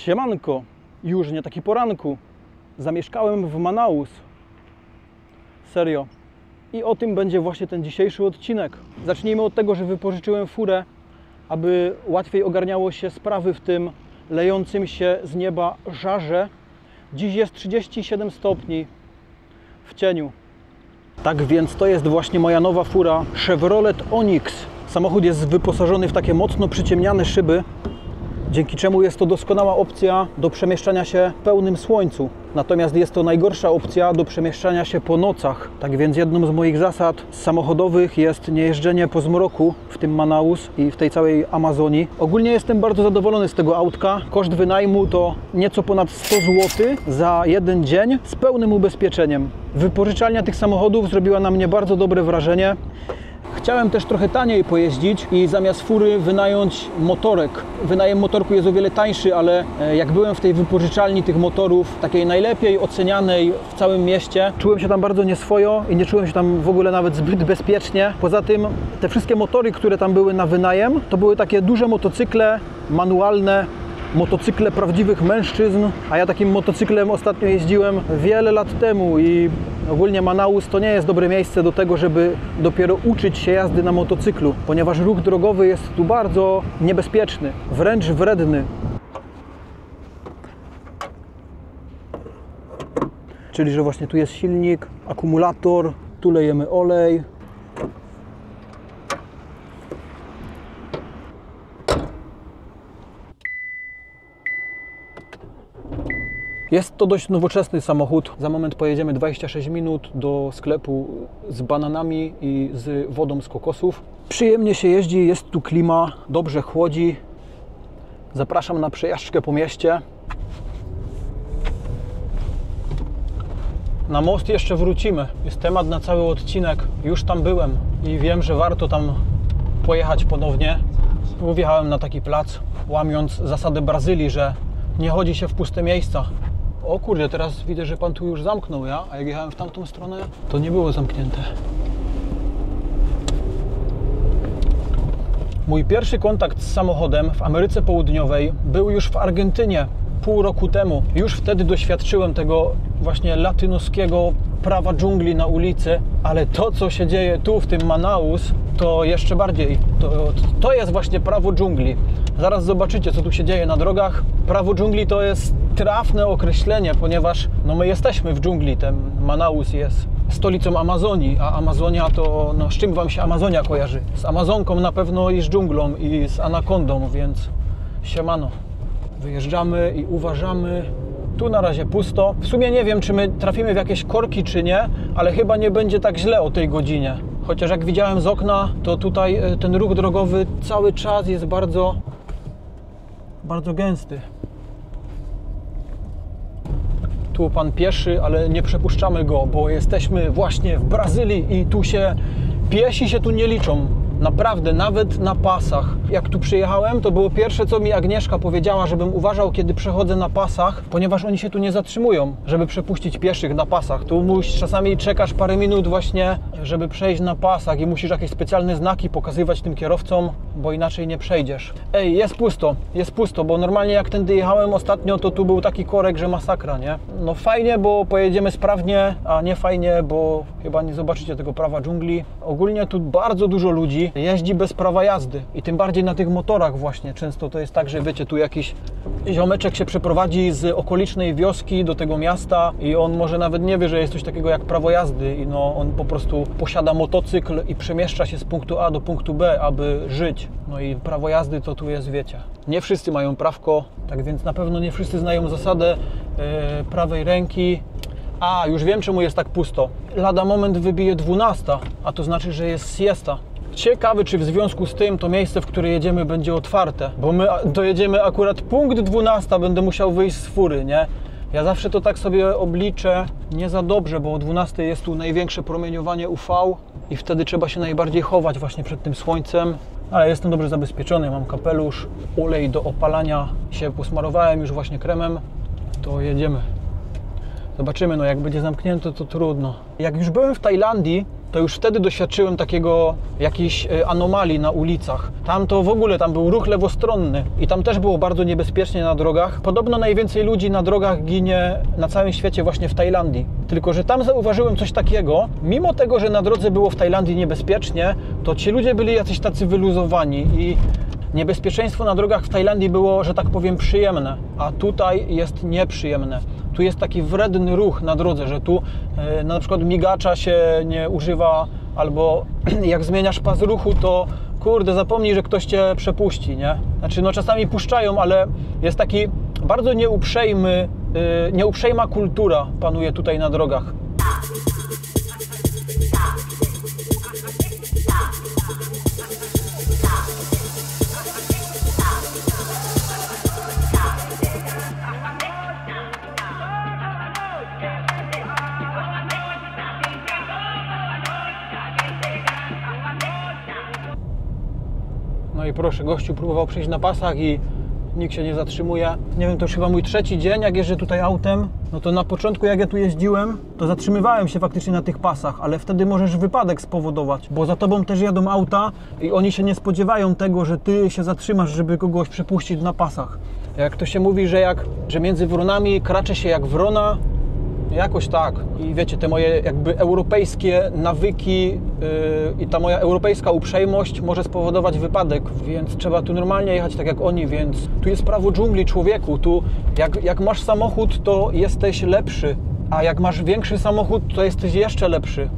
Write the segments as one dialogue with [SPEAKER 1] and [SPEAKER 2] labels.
[SPEAKER 1] Siemanko, już nie taki poranku. Zamieszkałem w Manaus. Serio. I o tym będzie właśnie ten dzisiejszy odcinek. Zacznijmy od tego, że wypożyczyłem furę, aby łatwiej ogarniało się sprawy w tym lejącym się z nieba żarze. Dziś jest 37 stopni w cieniu. Tak więc to jest właśnie moja nowa fura Chevrolet Onix. Samochód jest wyposażony w takie mocno przyciemniane szyby, dzięki czemu jest to doskonała opcja do przemieszczania się w pełnym słońcu. Natomiast jest to najgorsza opcja do przemieszczania się po nocach. Tak więc jedną z moich zasad samochodowych jest nie jeżdżenie po zmroku w tym Manaus i w tej całej Amazonii. Ogólnie jestem bardzo zadowolony z tego autka. Koszt wynajmu to nieco ponad 100 zł za jeden dzień z pełnym ubezpieczeniem. Wypożyczalnia tych samochodów zrobiła na mnie bardzo dobre wrażenie. Chciałem też trochę taniej pojeździć i zamiast fury wynająć motorek. Wynajem motorku jest o wiele tańszy, ale jak byłem w tej wypożyczalni tych motorów, takiej najlepiej ocenianej w całym mieście, czułem się tam bardzo nieswojo i nie czułem się tam w ogóle nawet zbyt bezpiecznie. Poza tym te wszystkie motory, które tam były na wynajem, to były takie duże motocykle manualne, motocykle prawdziwych mężczyzn, a ja takim motocyklem ostatnio jeździłem wiele lat temu i ogólnie Manaus to nie jest dobre miejsce do tego, żeby dopiero uczyć się jazdy na motocyklu, ponieważ ruch drogowy jest tu bardzo niebezpieczny, wręcz wredny. Czyli, że właśnie tu jest silnik, akumulator, tu lejemy olej. Jest to dość nowoczesny samochód. Za moment pojedziemy 26 minut do sklepu z bananami i z wodą z kokosów. Przyjemnie się jeździ, jest tu klima, dobrze chłodzi. Zapraszam na przejażdżkę po mieście. Na most jeszcze wrócimy. Jest temat na cały odcinek. Już tam byłem i wiem, że warto tam pojechać ponownie. Wjechałem na taki plac, łamiąc zasadę Brazylii, że nie chodzi się w puste miejsca. O kurde, teraz widzę, że pan tu już zamknął, ja? A jak jechałem w tamtą stronę, to nie było zamknięte. Mój pierwszy kontakt z samochodem w Ameryce Południowej był już w Argentynie pół roku temu. Już wtedy doświadczyłem tego właśnie latynoskiego prawa dżungli na ulicy, ale to, co się dzieje tu w tym Manaus, to jeszcze bardziej. To jest właśnie prawo dżungli. Zaraz zobaczycie, co tu się dzieje na drogach. Prawo dżungli to jest trafne określenie, ponieważ no my jesteśmy w dżungli. Ten Manaus jest stolicą Amazonii, a Amazonia to, no z czym wam się Amazonia kojarzy? Z Amazonką na pewno i z dżunglą i z anakondą, więc siemano. Wyjeżdżamy i uważamy. Tu na razie pusto. W sumie nie wiem, czy my trafimy w jakieś korki, czy nie, ale chyba nie będzie tak źle o tej godzinie. Chociaż jak widziałem z okna, to tutaj ten ruch drogowy cały czas jest bardzo gęsty. Tu pan pieszy, ale nie przepuszczamy go, bo jesteśmy właśnie w Brazylii i tu piesi się tu nie liczą. Naprawdę, nawet na pasach. Jak tu przyjechałem, to było pierwsze, co mi Agnieszka powiedziała, żebym uważał, kiedy przechodzę na pasach, ponieważ oni się tu nie zatrzymują, żeby przepuścić pieszych na pasach. Tu czasami czekasz parę minut właśnie, żeby przejść na pasach i musisz jakieś specjalne znaki pokazywać tym kierowcom, bo inaczej nie przejdziesz. Ej, jest pusto, bo normalnie jak tędy jechałem ostatnio, to tu był taki korek, że masakra, nie? No fajnie, bo pojedziemy sprawnie, a nie fajnie, bo chyba nie zobaczycie tego prawa dżungli. Ogólnie tu bardzo dużo ludzi jeździ bez prawa jazdy i tym bardziej na tych motorach właśnie. Często to jest tak, że wiecie, tu jakiś ziomeczek się przeprowadzi z okolicznej wioski do tego miasta i on może nawet nie wie, że jest coś takiego jak prawo jazdy i no on po prostu posiada motocykl i przemieszcza się z punktu A do punktu B, aby żyć. No i prawo jazdy to tu jest, wiecie. Nie wszyscy mają prawko, tak więc na pewno nie wszyscy znają zasadę prawej ręki. A, już wiem, czemu jest tak pusto. Lada moment wybije 12, a to znaczy, że jest siesta. Ciekawy, czy w związku z tym to miejsce, w które jedziemy, będzie otwarte, bo my dojedziemy akurat punkt 12, będę musiał wyjść z fury, nie? Ja zawsze to tak sobie obliczę nie za dobrze, bo o 12 jest tu największe promieniowanie UV i wtedy trzeba się najbardziej chować właśnie przed tym słońcem. Ale jestem dobrze zabezpieczony, mam kapelusz, olej do opalania się posmarowałem już właśnie kremem, to jedziemy. Zobaczymy, no jak będzie zamknięte, to trudno. Jak już byłem w Tajlandii, to już wtedy doświadczyłem takiego jakiejś anomalii na ulicach. Tam to w ogóle, tam był ruch lewostronny i tam też było bardzo niebezpiecznie na drogach. Podobno najwięcej ludzi na drogach ginie na całym świecie właśnie w Tajlandii. Tylko że tam zauważyłem coś takiego, mimo tego, że na drodze było w Tajlandii niebezpiecznie, to ci ludzie byli jacyś tacy wyluzowani i niebezpieczeństwo na drogach w Tajlandii było, że tak powiem, przyjemne, a tutaj jest nieprzyjemne. Tu jest taki wredny ruch na drodze, że tu na przykład migacza się nie używa, albo jak zmieniasz pas ruchu, to kurde, zapomnij, że ktoś cię przepuści, nie? Znaczy, no czasami puszczają, ale jest taki bardzo nieuprzejma kultura panuje tutaj na drogach. No i proszę, gościu próbował przejść na pasach i nikt się nie zatrzymuje. Nie wiem, to już chyba mój trzeci dzień, jak jeżdżę tutaj autem. No to na początku, jak ja tu jeździłem, to zatrzymywałem się faktycznie na tych pasach, ale wtedy możesz wypadek spowodować, bo za tobą też jadą auta i oni się nie spodziewają tego, że ty się zatrzymasz, żeby kogoś przepuścić na pasach. Jak to się mówi, że między wronami kracze się jak wrona, jakoś tak. I wiecie, te moje jakby europejskie nawyki i ta moja europejska uprzejmość może spowodować wypadek, więc trzeba tu normalnie jechać tak jak oni, więc tu jest prawo dżungli, człowieku. Tu jak masz samochód, to jesteś lepszy, a jak masz większy samochód, to jesteś jeszcze lepszy.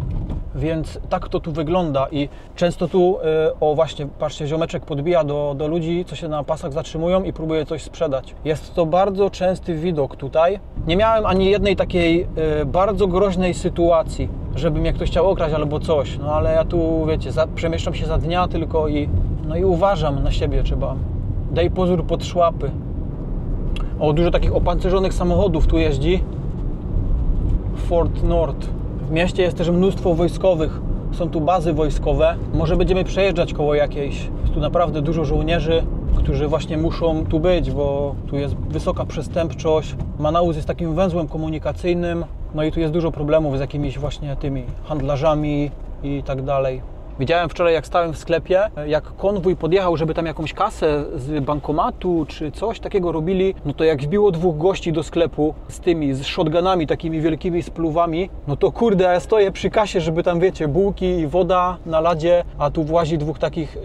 [SPEAKER 1] Więc tak to tu wygląda i często tu, o właśnie, patrzcie, ziomeczek podbija do ludzi, co się na pasach zatrzymują i próbuje coś sprzedać. Jest to bardzo częsty widok tutaj. Nie miałem ani jednej takiej bardzo groźnej sytuacji, żeby mnie ktoś chciał okraść albo coś, no ale ja tu, wiecie, przemieszczam się za dnia tylko i uważam na siebie, trzeba. Daj pozór pod szłapy. O, dużo takich opancerzonych samochodów tu jeździ. Fort North. W mieście jest też mnóstwo wojskowych, są tu bazy wojskowe. Może będziemy przejeżdżać koło jakiejś. Jest tu naprawdę dużo żołnierzy, którzy właśnie muszą tu być, bo tu jest wysoka przestępczość. Manaus jest takim węzłem komunikacyjnym, no i tu jest dużo problemów z jakimiś właśnie tymi handlarzami i tak dalej. Widziałem wczoraj, jak stałem w sklepie, jak konwój podjechał, żeby tam jakąś kasę z bankomatu czy coś takiego robili, no to jak wbiło dwóch gości do sklepu z shotgunami, takimi wielkimi spluwami, no to kurde, ja stoję przy kasie, żeby tam, wiecie, bułki i woda na ladzie, a tu włazi dwóch takich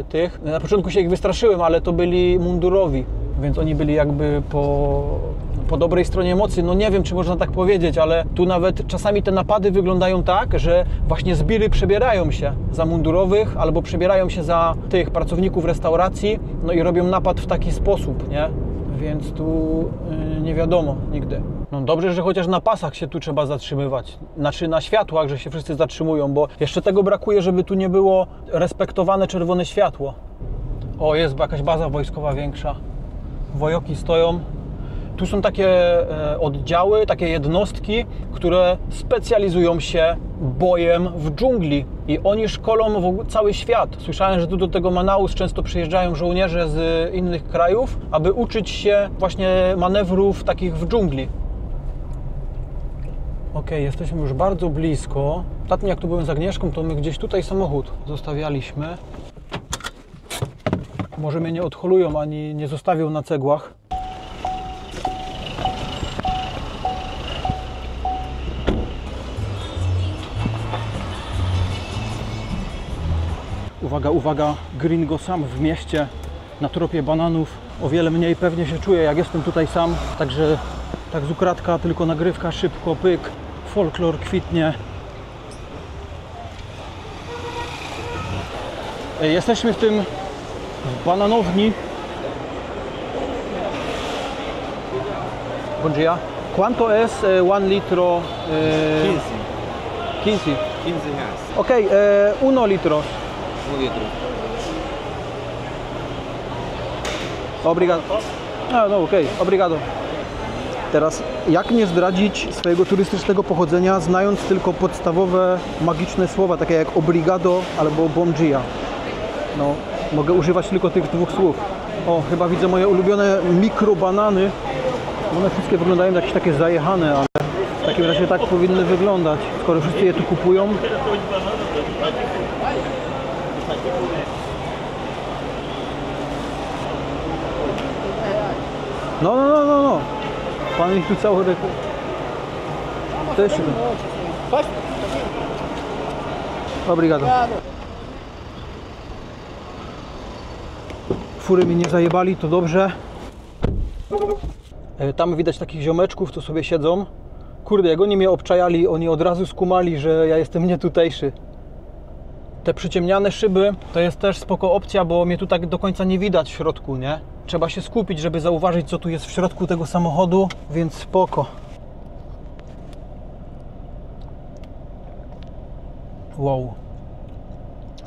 [SPEAKER 1] tych. Na początku się ich wystraszyłem, ale to byli mundurowi, więc oni byli jakby po dobrej stronie mocy. No nie wiem, czy można tak powiedzieć, ale tu nawet czasami te napady wyglądają tak, że właśnie zbiry przebierają się za mundurowych albo przebierają się za tych pracowników restauracji, no i robią napad w taki sposób, nie? Więc tu nie wiadomo nigdy. No dobrze, że chociaż na pasach się tu trzeba zatrzymywać. Znaczy na światłach, że się wszyscy zatrzymują, bo jeszcze tego brakuje, żeby tu nie było respektowane czerwone światło. O, jest jakaś baza wojskowa większa. Wojoki stoją. Tu są takie oddziały, takie jednostki, które specjalizują się bojem w dżungli i oni szkolą w ogóle cały świat. Słyszałem, że tu do tego Manaus często przyjeżdżają żołnierze z innych krajów, aby uczyć się właśnie manewrów takich w dżungli. Okej, jesteśmy już bardzo blisko. Ostatnio jak tu byłem z Agnieszką, to my gdzieś tutaj samochód zostawialiśmy. Może mnie nie odholują, ani nie zostawią na cegłach. Uwaga, uwaga, Gringo sam w mieście, na tropie bananów. O wiele mniej pewnie się czuję, jak jestem tutaj sam. Także tak z ukradka, tylko nagrywka, szybko, pyk. Folklor kwitnie. Jesteśmy w bananowni. Bom dia. Quanto es 1 litro? 15.
[SPEAKER 2] 15 reais.
[SPEAKER 1] Okej, 1 litro.
[SPEAKER 2] 1 litro.
[SPEAKER 1] Obrigado. No okej, obrigado. Teraz, jak nie zdradzić swojego turystycznego pochodzenia, znając tylko podstawowe magiczne słowa, takie jak obrigado albo bom dia. No, mogę używać tylko tych dwóch słów. O, chyba widzę moje ulubione mikrobanany. One wszystkie wyglądają jakieś takie zajechane, ale takim razie tak powinny wyglądać, skoro wszyscy je tu kupują. No. Pan ich tu cały to jeszcze ten. Obrigado. Fury mi nie zajebali, to dobrze. Tam widać takich ziomeczków, co sobie siedzą. Kurde, jak oni mnie obczajali, oni od razu skumali, że ja jestem nie tutejszy. Te przyciemniane szyby to jest też spoko opcja, bo mnie tu tak do końca nie widać w środku, nie? Trzeba się skupić, żeby zauważyć, co tu jest w środku tego samochodu, więc spoko. Wow.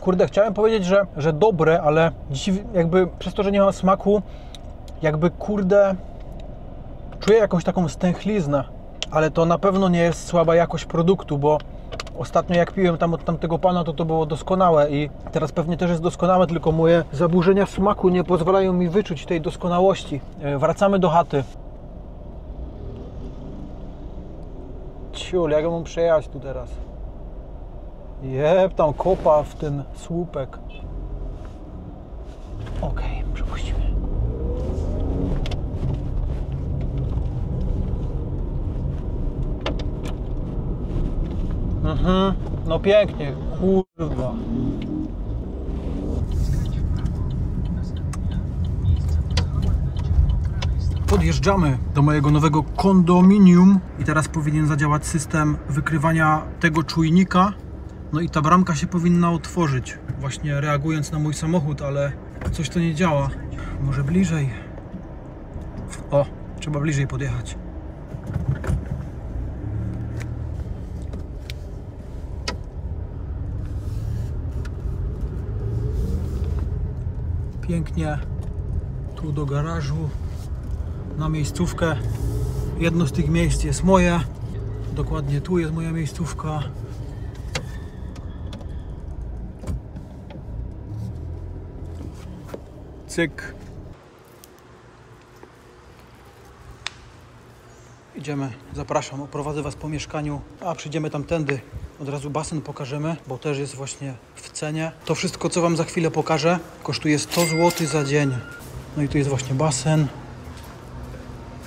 [SPEAKER 1] Kurde, chciałem powiedzieć, że dobre, ale dziś jakby przez to, że nie ma smaku, jakby kurde czuję jakąś taką stęchliznę, ale to na pewno nie jest słaba jakość produktu, bo ostatnio jak piłem tam od tamtego pana, to było doskonałe i teraz pewnie też jest doskonałe, tylko moje zaburzenia smaku nie pozwalają mi wyczuć tej doskonałości. Wracamy do chaty. Ciul, jak ja mam przejechać tu teraz? Jeb, tam kopa w ten słupek. Okej, przepuścimy. No pięknie, kurwa. Podjeżdżamy do mojego nowego kondominium i teraz powinien zadziałać system wykrywania tego czujnika. No i ta bramka się powinna otworzyć, właśnie reagując na mój samochód, ale coś to nie działa. Może bliżej? O, trzeba bliżej podjechać. Pięknie, tu do garażu, na miejscówkę. Jedno z tych miejsc jest moje, dokładnie tu jest moja miejscówka. Cyk. Idziemy, zapraszam, oprowadzę Was po mieszkaniu, a przyjdziemy tamtędy. Od razu basen pokażemy, bo też jest właśnie w cenie. To wszystko, co Wam za chwilę pokażę, kosztuje 100 zł za dzień. No i tu jest właśnie basen.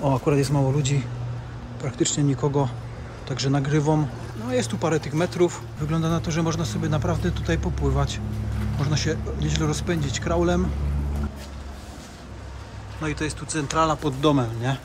[SPEAKER 1] O, akurat jest mało ludzi, praktycznie nikogo, także nagrywam. No jest tu parę tych metrów. Wygląda na to, że można sobie naprawdę tutaj popływać. Można się nieźle rozpędzić kraulem. No i to jest tu centrala pod domem, nie?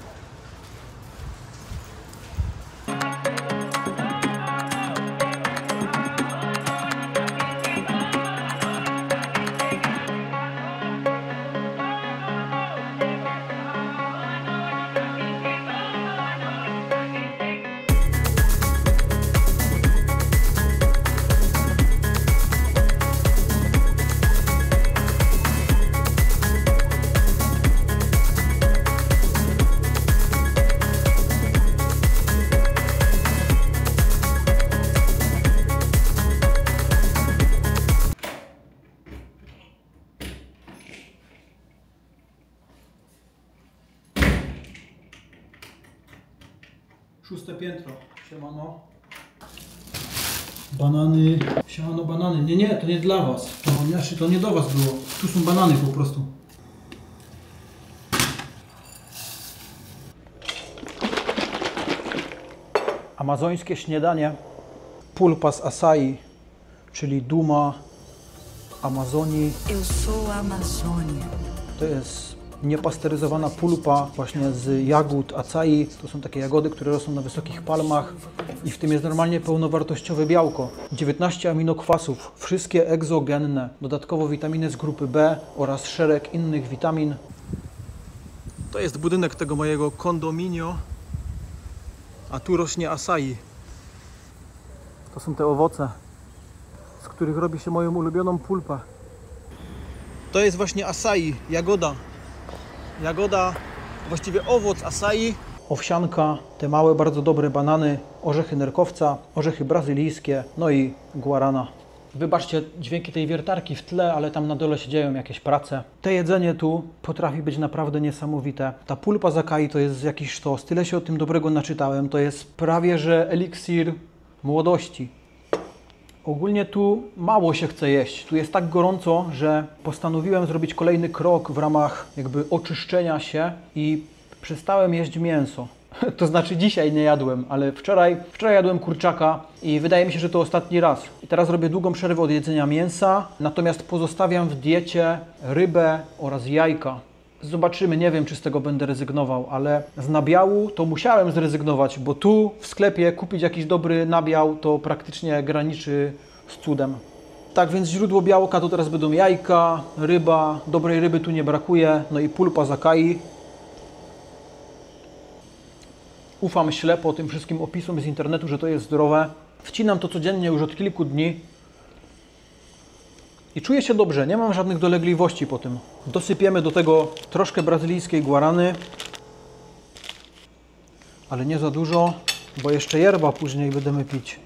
[SPEAKER 1] Szóste piętro. Siemano. Banany. Siemano, banany. Nie, to nie dla Was. To nie do Was było. Tu są banany po prostu. Amazońskie śniadanie. Pulpa z acai, czyli duma Amazonii. To jest niepasteryzowana pulpa właśnie z jagód acai. To są takie jagody, które rosną na wysokich palmach i w tym jest normalnie pełnowartościowe białko. 19 aminokwasów, wszystkie egzogenne, dodatkowo witaminy z grupy B oraz szereg innych witamin. To jest budynek tego mojego kondominio, a tu rośnie acai. To są te owoce, z których robi się moją ulubioną pulpę. To jest właśnie acai, jagoda. Jagoda, właściwie owoc acai. Owsianka, te małe, bardzo dobre banany, orzechy nerkowca, orzechy brazylijskie, no i guarana. Wybaczcie dźwięki tej wiertarki w tle, ale tam na dole się dzieją jakieś prace. To jedzenie tu potrafi być naprawdę niesamowite. Ta pulpa z akai to jest jakiś sztos. Tyle się o tym dobrego naczytałem. To jest prawie że eliksir młodości. Ogólnie tu mało się chce jeść. Tu jest tak gorąco, że postanowiłem zrobić kolejny krok w ramach jakby oczyszczenia się i przestałem jeść mięso. To znaczy dzisiaj nie jadłem, ale wczoraj jadłem kurczaka i wydaje mi się, że to ostatni raz. I teraz robię długą przerwę od jedzenia mięsa, natomiast pozostawiam w diecie rybę oraz jajka. Zobaczymy, nie wiem, czy z tego będę rezygnował, ale z nabiału to musiałem zrezygnować, bo tu w sklepie kupić jakiś dobry nabiał to praktycznie graniczy z cudem. Tak więc źródło białka to teraz będą jajka, ryba, dobrej ryby tu nie brakuje, no i pulpa z akai. Ufam ślepo tym wszystkim opisom z internetu, że to jest zdrowe. Wcinam to codziennie już od kilku dni. I czuję się dobrze, nie mam żadnych dolegliwości po tym. Dosypiemy do tego troszkę brazylijskiej guarany, ale nie za dużo, bo jeszcze yerba później będziemy pić.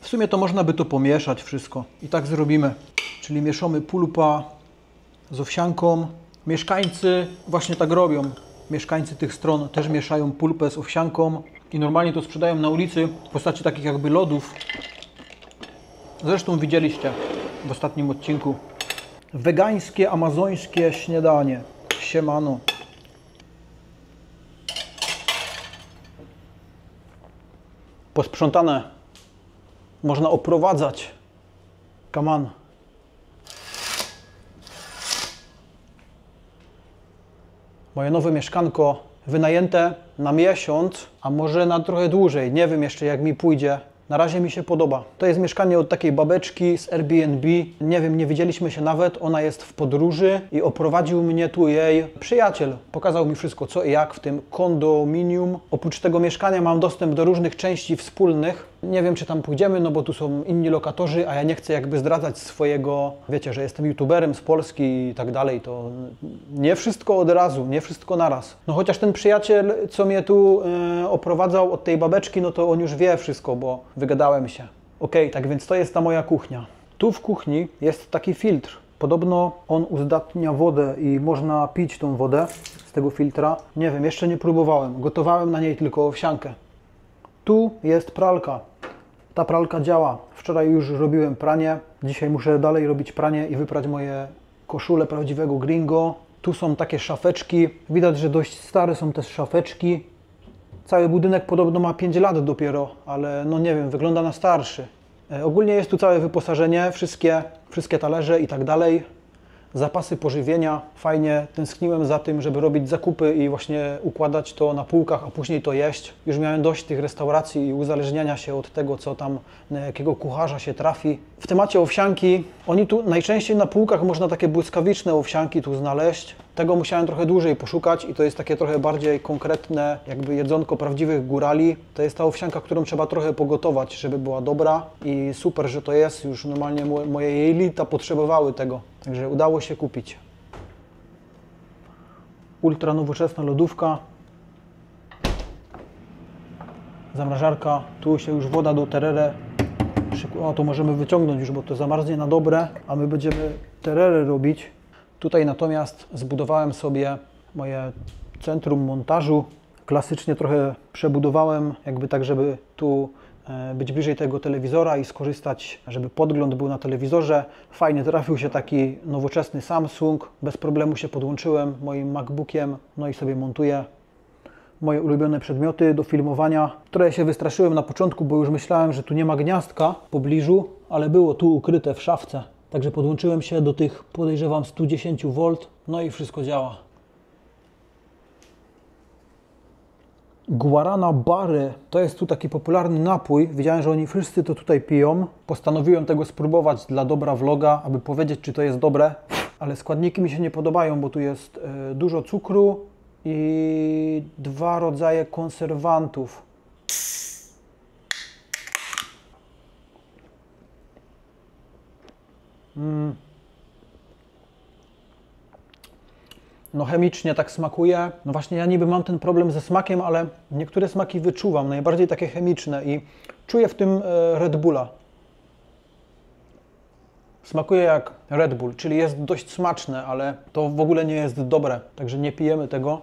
[SPEAKER 1] W sumie to można by to pomieszać wszystko. I tak zrobimy. Czyli mieszamy pulpa z owsianką. Mieszkańcy właśnie tak robią. Mieszkańcy tych stron też mieszają pulpę z owsianką i normalnie to sprzedają na ulicy w postaci takich jakby lodów. Zresztą widzieliście w ostatnim odcinku. Wegańskie, amazońskie śniadanie. Siemano. Posprzątane. Można oprowadzać. Come on. Moje nowe mieszkanko wynajęte na miesiąc, a może na trochę dłużej. Nie wiem jeszcze, jak mi pójdzie. Na razie mi się podoba. To jest mieszkanie od takiej babeczki z Airbnb. Nie wiem, nie widzieliśmy się nawet. Ona jest w podróży i oprowadził mnie tu jej przyjaciel. Pokazał mi wszystko, co i jak w tym kondominium. Oprócz tego mieszkania mam dostęp do różnych części wspólnych. Nie wiem, czy tam pójdziemy, no bo tu są inni lokatorzy, a ja nie chcę jakby zdradzać swojego, wiecie, że jestem youtuberem z Polski i tak dalej. To nie wszystko od razu, nie wszystko naraz. No chociaż ten przyjaciel, co mnie tu oprowadzał od tej babeczki, no to on już wie wszystko, bo wygadałem się. Okej, tak więc to jest ta moja kuchnia. Tu w kuchni jest taki filtr. Podobno on uzdatnia wodę i można pić tą wodę z tego filtra. Nie wiem, jeszcze nie próbowałem. Gotowałem na niej tylko owsiankę. Tu jest pralka. Ta pralka działa. Wczoraj już robiłem pranie. Dzisiaj muszę dalej robić pranie i wyprać moje koszule prawdziwego gringo. Tu są takie szafeczki. Widać, że dość stare są te szafeczki. Cały budynek podobno ma 5 lat dopiero, ale no nie wiem, wygląda na starszy. Ogólnie jest tu całe wyposażenie, wszystkie talerze i tak dalej. Zapasy pożywienia, fajnie, tęskniłem za tym, żeby robić zakupy i właśnie układać to na półkach, a później to jeść. Już miałem dość tych restauracji i uzależniania się od tego, co tam, na jakiego kucharza się trafi. W temacie owsianki, oni tu najczęściej na półkach można takie błyskawiczne owsianki tu znaleźć. Tego musiałem trochę dłużej poszukać i to jest takie trochę bardziej konkretne, jakby jedzonko prawdziwych górali. To jest ta owsianka, którą trzeba trochę pogotować, żeby była dobra i super, że to jest. Już normalnie moje jelita potrzebowały tego, także udało się kupić. Ultra nowoczesna lodówka. Zamrażarka, tu się już woda do terere. O, to możemy wyciągnąć już, bo to zamarznie na dobre, a my będziemy terere robić. Tutaj natomiast zbudowałem sobie moje centrum montażu. Klasycznie trochę przebudowałem, jakby tak, żeby tu być bliżej tego telewizora i skorzystać, żeby podgląd był na telewizorze. Fajnie trafił się taki nowoczesny Samsung. Bez problemu się podłączyłem moim MacBookiem, no i sobie montuję moje ulubione przedmioty do filmowania. Trochę się wystraszyłem na początku, bo już myślałem, że tu nie ma gniazdka w pobliżu, ale było tu ukryte w szafce. Także podłączyłem się do tych, podejrzewam, 110 V, no i wszystko działa. Guarana Barry to jest tu taki popularny napój. Widziałem, że oni wszyscy to tutaj piją. Postanowiłem tego spróbować dla dobra vloga, aby powiedzieć, czy to jest dobre. Ale składniki mi się nie podobają, bo tu jest dużo cukru i 2 rodzaje konserwantów. No chemicznie tak smakuje. No właśnie ja niby mam ten problem ze smakiem, ale niektóre smaki wyczuwam, najbardziej takie chemiczne i czuję w tym Red Bulla. Smakuje jak Red Bull, czyli jest dość smaczne, ale to w ogóle nie jest dobre, także nie pijemy tego.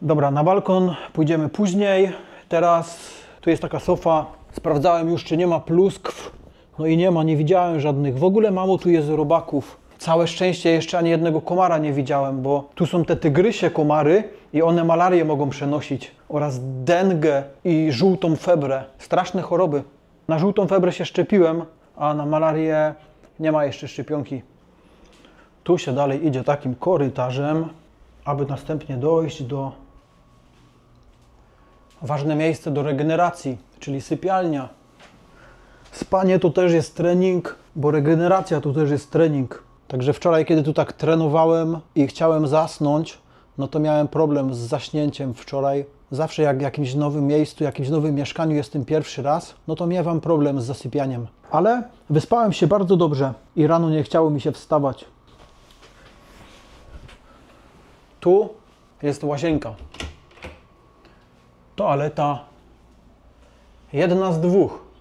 [SPEAKER 1] Dobra, na balkon pójdziemy później. Teraz tu jest taka sofa. Sprawdzałem już, czy nie ma pluskw. No i nie ma, nie widziałem żadnych. W ogóle mało tu jest robaków. Całe szczęście jeszcze ani jednego komara nie widziałem, bo tu są te tygrysie komary i one malarię mogą przenosić oraz dengę i żółtą febrę. Straszne choroby. Na żółtą febrę się szczepiłem, a na malarię nie ma jeszcze szczepionki. Tu się dalej idzie takim korytarzem, aby następnie dojść do ważne miejsce do regeneracji, czyli sypialnia. Spanie to też jest trening, bo regeneracja to też jest trening. Także wczoraj, kiedy tu tak trenowałem i chciałem zasnąć, no to miałem problem z zaśnięciem wczoraj. Zawsze jak w jakimś nowym miejscu, jakimś nowym mieszkaniu jestem pierwszy raz, no to miewam problem z zasypianiem. Ale wyspałem się bardzo dobrze i rano nie chciało mi się wstawać. Tu jest łazienka. Toaleta. Jedna z dwóch.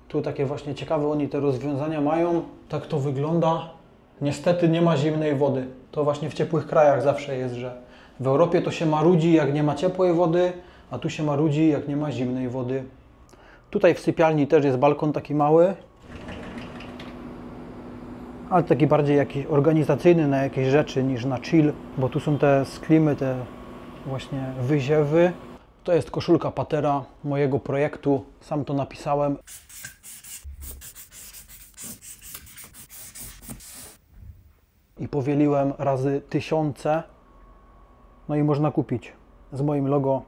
[SPEAKER 1] Tu takie właśnie ciekawe oni te rozwiązania mają. Tak to wygląda. Niestety nie ma zimnej wody. To właśnie w ciepłych krajach zawsze jest, że w Europie to się marudzi, jak nie ma ciepłej wody, a tu się marudzi, jak nie ma zimnej wody. Tutaj w sypialni też jest balkon taki mały, ale taki bardziej jakiś organizacyjny na jakieś rzeczy niż na chill, bo tu są te sklimy, te właśnie wyziewy. To jest koszulka Patera mojego projektu, sam to napisałem. I powieliłem razy 1000. No i można kupić z moim logo.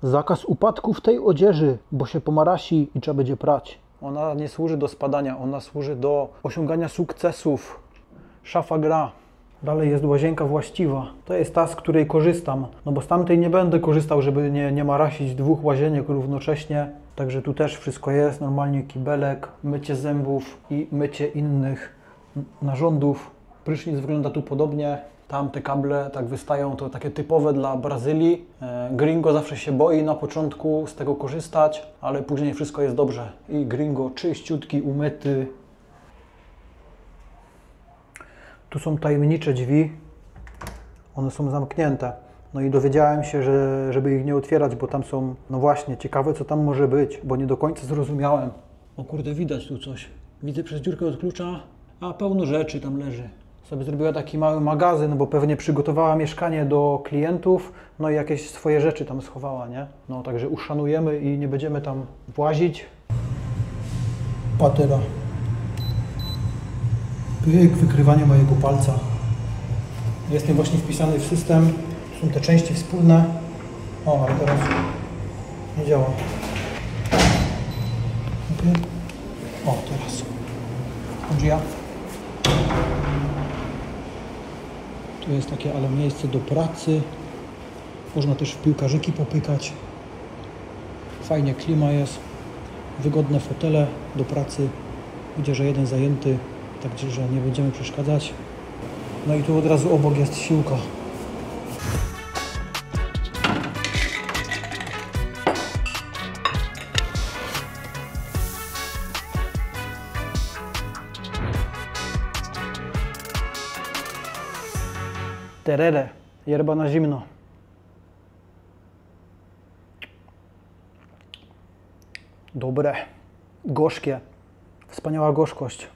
[SPEAKER 1] Zakaz upadków tej odzieży, bo się pomarasi i trzeba będzie prać. Ona nie służy do spadania, ona służy do osiągania sukcesów. Szafa gra. Dalej jest łazienka właściwa. To jest ta, z której korzystam. No bo z tamtej nie będę korzystał, żeby nie marasić dwóch łazieniek równocześnie. Także tu też wszystko jest. Normalnie kibelek, mycie zębów i mycie innych narządów. Prysznic wygląda tu podobnie. Tam te kable tak wystają, to takie typowe dla Brazylii. Gringo zawsze się boi na początku z tego korzystać, ale później wszystko jest dobrze. I Gringo czyściutki, umyty. Tu są tajemnicze drzwi. One są zamknięte. No i dowiedziałem się, żeby ich nie otwierać, bo tam są, no właśnie, ciekawe co tam może być, bo nie do końca zrozumiałem. O kurde, widać tu coś. Widzę przez dziurkę od klucza, a pełno rzeczy tam leży. Sobie zrobiła taki mały magazyn, bo pewnie przygotowała mieszkanie do klientów, no i jakieś swoje rzeczy tam schowała, nie? No także uszanujemy i nie będziemy tam włazić. Patera. Pyk, wykrywanie mojego palca. Jestem właśnie wpisany w system. Są te części wspólne. O, ale teraz nie działa. Okay. O, teraz. Andrzej. Tu jest takie ale miejsce do pracy. Można też w piłkarzyki popykać. Fajnie klima jest. Wygodne fotele do pracy. Widzę, że jeden zajęty, także nie będziemy przeszkadzać. No i tu od razu obok jest siłka. Terere, yerba na zimno. Dobre, gorzkie, wspaniała gorzkość.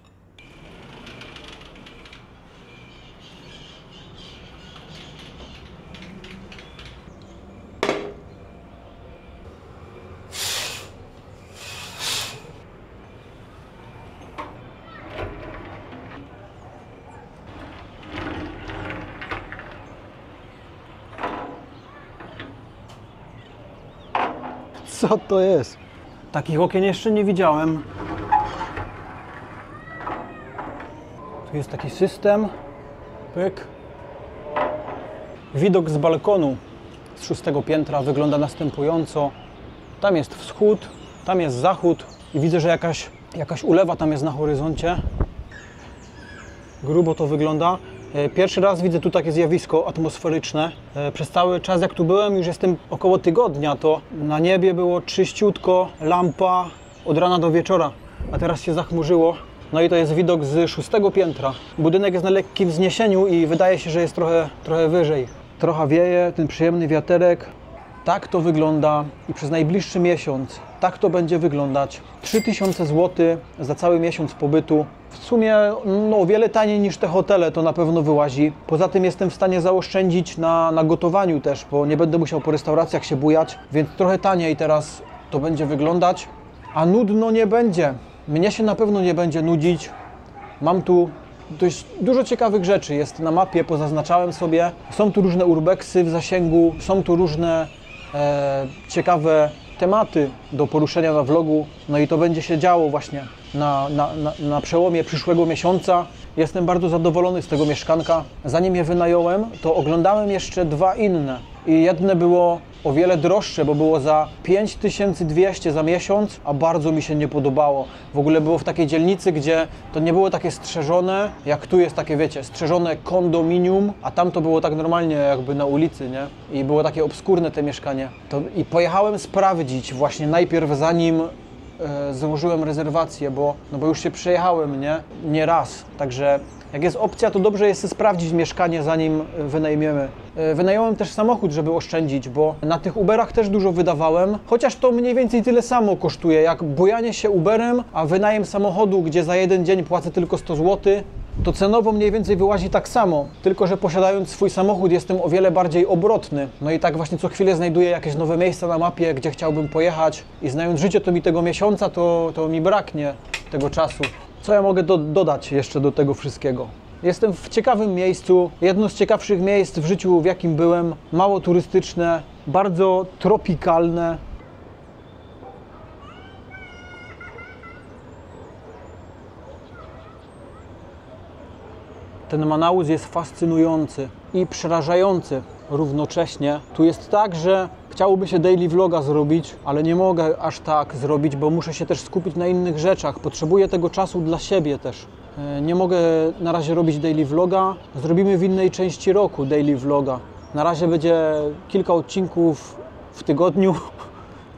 [SPEAKER 1] Co to jest? Takich okien jeszcze nie widziałem. Tu jest taki system. Pyk. Widok z balkonu z 6. piętra wygląda następująco. Tam jest wschód, tam jest zachód i widzę, że jakaś ulewa tam jest na horyzoncie. Grubo to wygląda. Pierwszy raz widzę tu takie zjawisko atmosferyczne. Przez cały czas jak tu byłem, już jestem około tygodnia, to na niebie było czyściutko, lampa od rana do wieczora, a teraz się zachmurzyło. No i to jest widok z 6. piętra. Budynek jest na lekkim wzniesieniu i wydaje się, że jest trochę wyżej. Trochę wieje, ten przyjemny wiaterek. Tak to wygląda i przez najbliższy miesiąc tak to będzie wyglądać. 3000 zł za cały miesiąc pobytu. W sumie no, o wiele taniej niż te hotele, to na pewno wyłazi. Poza tym jestem w stanie zaoszczędzić na gotowaniu też, bo nie będę musiał po restauracjach się bujać, więc trochę taniej teraz to będzie wyglądać. A nudno nie będzie. Mnie się na pewno nie będzie nudzić. Mam tu dość dużo ciekawych rzeczy. Jest na mapie, pozaznaczałem sobie. Są tu różne urbexy w zasięgu, są tu różne ciekawe tematy do poruszenia na vlogu. No i to będzie się działo właśnie na przełomie przyszłego miesiąca. Jestem bardzo zadowolony z tego mieszkanka. Zanim je wynająłem, to oglądałem jeszcze 2 inne. I jedne było o wiele droższe, bo było za 5200 za miesiąc, a bardzo mi się nie podobało. W ogóle było w takiej dzielnicy, gdzie to nie było takie strzeżone, jak tu jest takie, wiecie, strzeżone kondominium, a tam to było tak normalnie jakby na ulicy, nie? I było takie obskurne te mieszkanie. I pojechałem sprawdzić właśnie najpierw, zanim założyłem rezerwację, bo już się przejechałem, nie raz. Także jak jest opcja, to dobrze jest sprawdzić mieszkanie, zanim wynajmiemy. Wynająłem też samochód, żeby oszczędzić, bo na tych Uberach też dużo wydawałem, chociaż to mniej więcej tyle samo kosztuje, jak bujanie się Uberem, a wynajem samochodu, gdzie za jeden dzień płacę tylko 100 zł, to cenowo mniej więcej wyłazi tak samo, tylko że posiadając swój samochód jestem o wiele bardziej obrotny. No i tak właśnie co chwilę znajduję jakieś nowe miejsca na mapie, gdzie chciałbym pojechać i znając życie, to mi tego miesiąca, to mi braknie tego czasu. Co ja mogę dodać jeszcze do tego wszystkiego? Jestem w ciekawym miejscu, jedno z ciekawszych miejsc w życiu, w jakim byłem, mało turystyczne, bardzo tropikalne. Ten Manaus jest fascynujący i przerażający równocześnie. Tu jest tak, że chciałoby się daily vloga zrobić, ale nie mogę aż tak zrobić, bo muszę się też skupić na innych rzeczach. Potrzebuję tego czasu dla siebie też. Nie mogę na razie robić daily vloga. Zrobimy w innej części roku daily vloga. Na razie będzie kilka odcinków w tygodniu.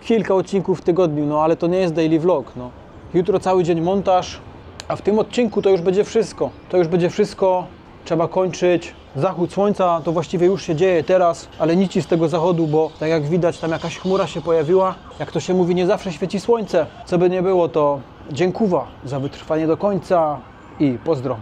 [SPEAKER 1] Kilka odcinków w tygodniu, no ale to nie jest daily vlog. No. Jutro cały dzień montaż, a w tym odcinku to już będzie wszystko. To już będzie wszystko. Trzeba kończyć. Zachód słońca to właściwie już się dzieje teraz, ale nic z tego zachodu, bo tak jak widać, tam jakaś chmura się pojawiła. Jak to się mówi, nie zawsze świeci słońce. Co by nie było, to dziękuwa za wytrwanie do końca i pozdro.